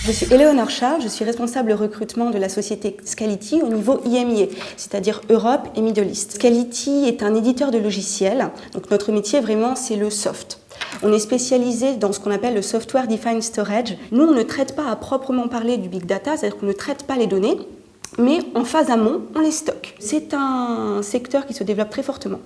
Je suis Éléonore Charles, je suis responsable recrutement de la société Scality au niveau IMIA, c'est-à-dire Europe et Middle East. Scality est un éditeur de logiciels, donc notre métier vraiment c'est le soft. On est spécialisé dans ce qu'on appelle le Software Defined Storage. Nous, on ne traite pas à proprement parler du big data, c'est-à-dire qu'on ne traite pas les données, mais en phase amont, on les stocke. C'est un secteur qui se développe très fortement,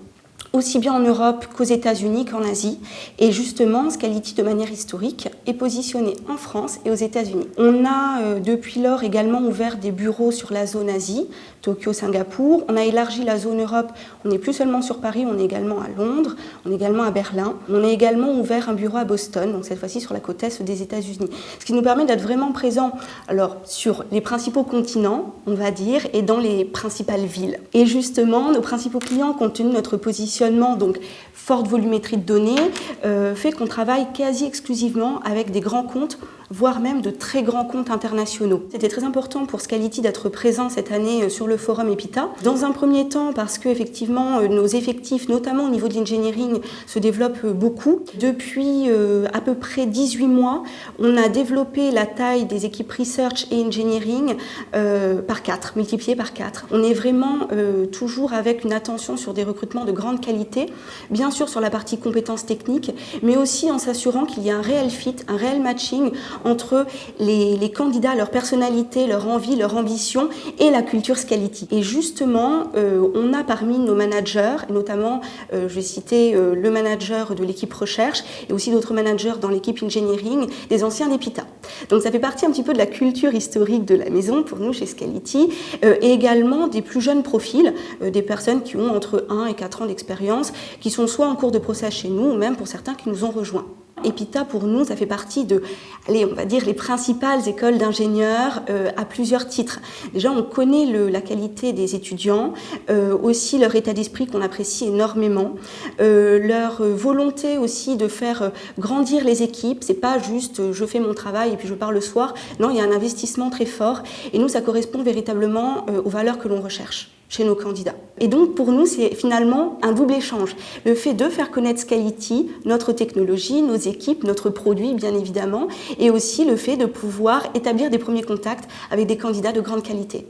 aussi bien en Europe qu'aux États-Unis qu'en Asie. Et justement, Scality, de manière historique, est positionné en France et aux États-Unis. On a depuis lors également ouvert des bureaux sur la zone Asie, Tokyo, Singapour. On a élargi la zone Europe. On n'est plus seulement sur Paris, on est également à Londres, on est également à Berlin. On a également ouvert un bureau à Boston, donc cette fois-ci sur la côte est des États-Unis. Ce qui nous permet d'être vraiment présents alors, sur les principaux continents, on va dire, et dans les principales villes. Et justement, nos principaux clients, compte tenu de notre positionnement, donc forte volumétrie de données, fait qu'on travaille quasi exclusivement avec des grands comptes, voire même de très grands comptes internationaux. C'était très important pour Scality d'être présent cette année sur le forum EPITA. Dans un premier temps, parce que effectivement nos effectifs, notamment au niveau de l'engineering, se développent beaucoup. Depuis à peu près 18 mois, on a développé la taille des équipes research et engineering par 4, multiplié par 4. On est vraiment toujours avec une attention sur des recrutements de grande qualité, bien sûr sur la partie compétences techniques, mais aussi en s'assurant qu'il y a un réel fit, un réel matching entre les candidats, leur personnalité, leur envie, leur ambition et la culture Scality. Et justement, on a parmi nos managers, et notamment, je vais citer le manager de l'équipe recherche et aussi d'autres managers dans l'équipe engineering, des anciens d'EPITA. Donc ça fait partie un petit peu de la culture historique de la maison pour nous chez Scality, et également des plus jeunes profils, des personnes qui ont entre 1 et 4 ans d'expérience, qui sont soit en cours de process chez nous, ou même pour certains qui nous ont rejoints. EPITA, pour nous, ça fait partie de, allez, on va dire, les principales écoles d'ingénieurs à plusieurs titres. Déjà, on connaît la qualité des étudiants, aussi leur état d'esprit qu'on apprécie énormément, leur volonté aussi de faire grandir les équipes. C'est pas juste je fais mon travail et puis je pars le soir. Non, il y a un investissement très fort et nous, ça correspond véritablement aux valeurs que l'on recherche chez nos candidats. Et donc pour nous, c'est finalement un double échange. Le fait de faire connaître Scality, notre technologie, nos équipes, notre produit bien évidemment, et aussi le fait de pouvoir établir des premiers contacts avec des candidats de grande qualité.